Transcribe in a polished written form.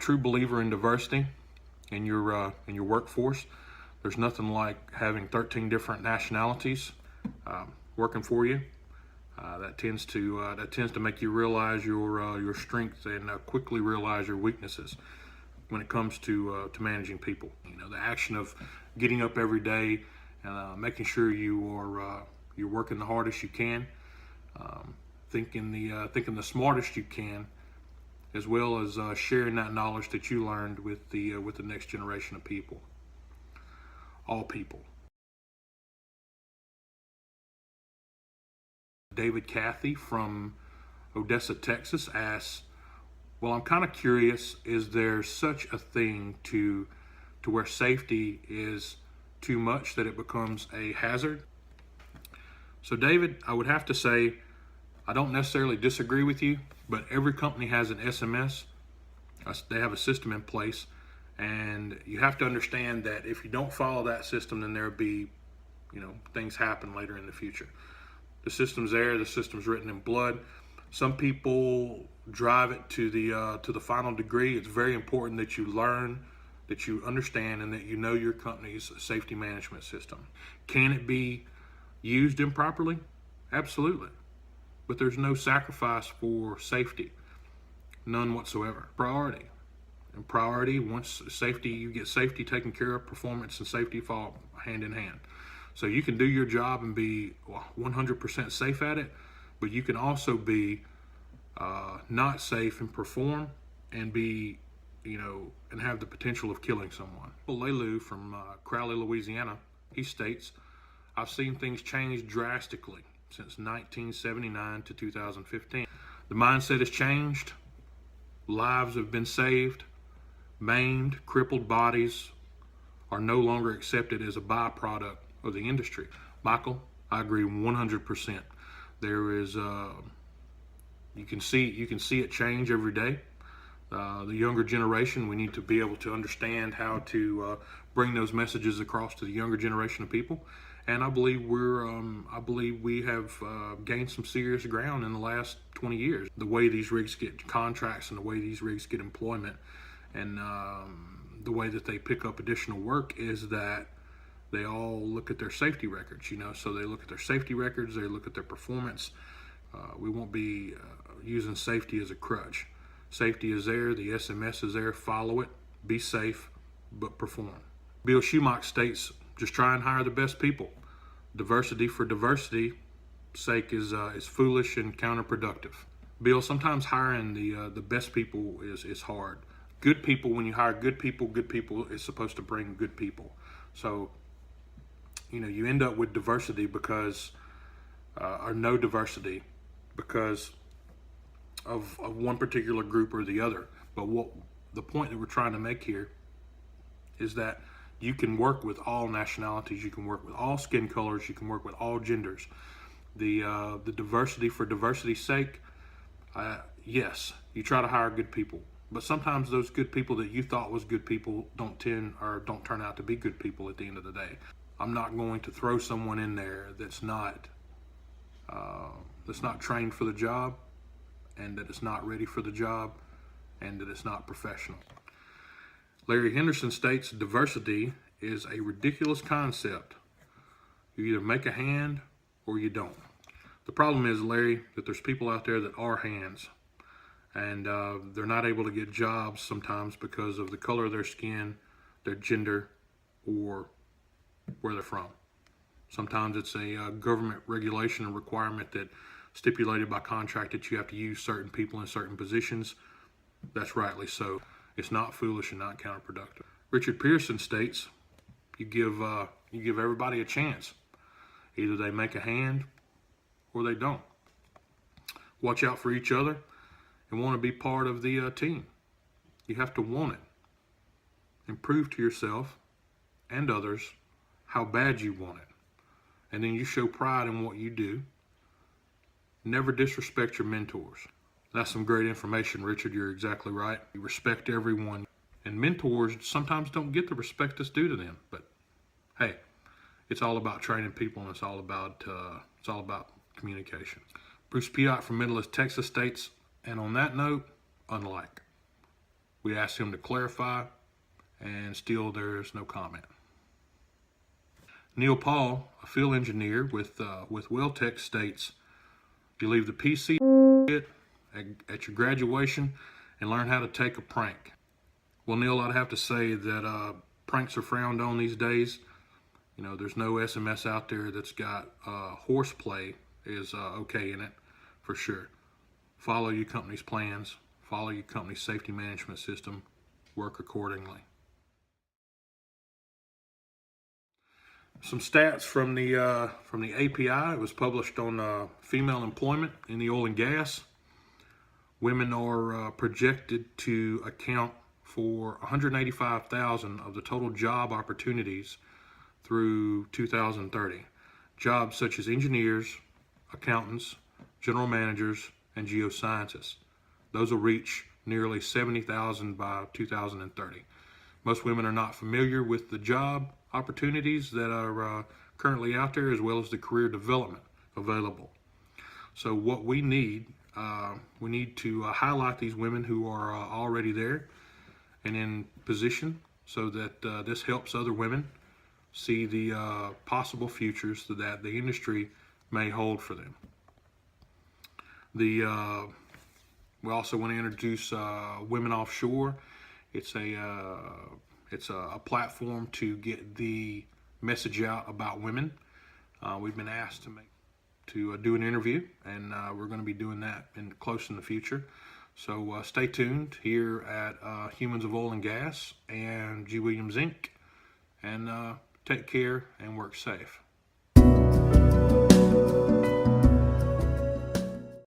true believer in diversity in your workforce. There's nothing like having 13 different nationalities working for you. That tends to make you realize your strengths and quickly realize your weaknesses when it comes to managing people. You know, the action of getting up every day and making sure you're working the hardest you can, thinking the smartest you can, as well as sharing that knowledge that you learned with the next generation of people, all people. David Cathy from Odessa, Texas asks, well, I'm kind of curious, is there such a thing to where safety is too much that it becomes a hazard? So David, I would have to say, I don't necessarily disagree with you, but every company has an SMS. They have a system in place, and you have to understand that if you don't follow that system, then there'll be, things happen later in the future. The system's there. The system's written in blood. Some people drive it to the final degree. It's very important that you learn, that you understand, and that you know your company's safety management system. Can it be used improperly? Absolutely. But there's no sacrifice for safety. None whatsoever. Priority. And priority, once safety, you get safety taken care of, performance and safety fall hand in hand. So you can do your job and be 100% safe at it, but you can also be not safe and perform and be, and have the potential of killing someone. Well, Lelu from Crowley, Louisiana, he states, I've seen things change drastically since 1979 to 2015. The mindset has changed. Lives have been saved. Maimed, crippled bodies are no longer accepted as a byproduct of the industry. Michael, I agree 100%. There is, you can see it change every day. The younger generation, we need to be able to understand how to bring those messages across to the younger generation of people. And I believe we have gained some serious ground in the last 20 years. The way these rigs get contracts and the way these rigs get employment, and the way that they pick up additional work is that they all look at their safety records, so they look at their safety records, they look at their performance. We won't be using safety as a crutch. Safety is there, the SMS is there, follow it, be safe, but perform. Bill Schumacher states, just try and hire the best people. Diversity for diversity's sake is foolish and counterproductive. Bill, sometimes hiring the best people is hard. Good people, when you hire good people is supposed to bring good people. So, you end up with diversity because, or no diversity because of one particular group or the other. But the point that we're trying to make here is that you can work with all nationalities, you can work with all skin colors, you can work with all genders. The diversity for diversity's sake, yes, you try to hire good people. But sometimes those good people that you thought was good people don't turn out to be good people at the end of the day. I'm not going to throw someone in there that's not trained for the job, and that is not ready for the job, and that it's not professional. Larry Henderson states, diversity is a ridiculous concept. You either make a hand or you don't. The problem is, Larry, that there's people out there that are hands, and they're not able to get jobs sometimes because of the color of their skin, their gender, or where they're from. Sometimes it's a government regulation and requirement that stipulated by contract that you have to use certain people in certain positions. That's rightly so. It's not foolish and not counterproductive. Richard Pearson states, you give everybody a chance. Either they make a hand or they don't. Watch out for each other and want to be part of the team. You have to want it. And prove to yourself and others how bad you want it. And then you show pride in what you do. Never disrespect your mentors. That's some great information, Richard. You're exactly right. You respect everyone. And mentors sometimes don't get the respect that's due to them. But hey, it's all about training people, and it's all about communication. Bruce Piot from Middle Texas states, and on that note, unlike. We asked him to clarify, and still there's no comment. Neil Paul, a field engineer with Welltech, states, "You leave the PC at your graduation and learn how to take a prank." Well, Neil, I'd have to say that pranks are frowned on these days. You know, there's no SMS out there that's got horseplay is okay in it, for sure. Follow your company's plans, follow your company's safety management system, work accordingly. Some stats from the API. It was published on female employment in the oil and gas. Women are projected to account for 185,000 of the total job opportunities through 2030. Jobs such as engineers, accountants, general managers, and geoscientists. Those will reach nearly 70,000 by 2030. Most women are not familiar with the job opportunities that are currently out there, as well as the career development available. So what we need to highlight these women who are already there and in position, so that this helps other women see the possible futures that the industry may hold for them. We also want to introduce Women Offshore. It's a platform to get the message out about women. We've been asked to do an interview, and we're going to be doing that close in the future. So stay tuned here at Humans of Oil and Gas and gwilliamsink, and take care and work safe.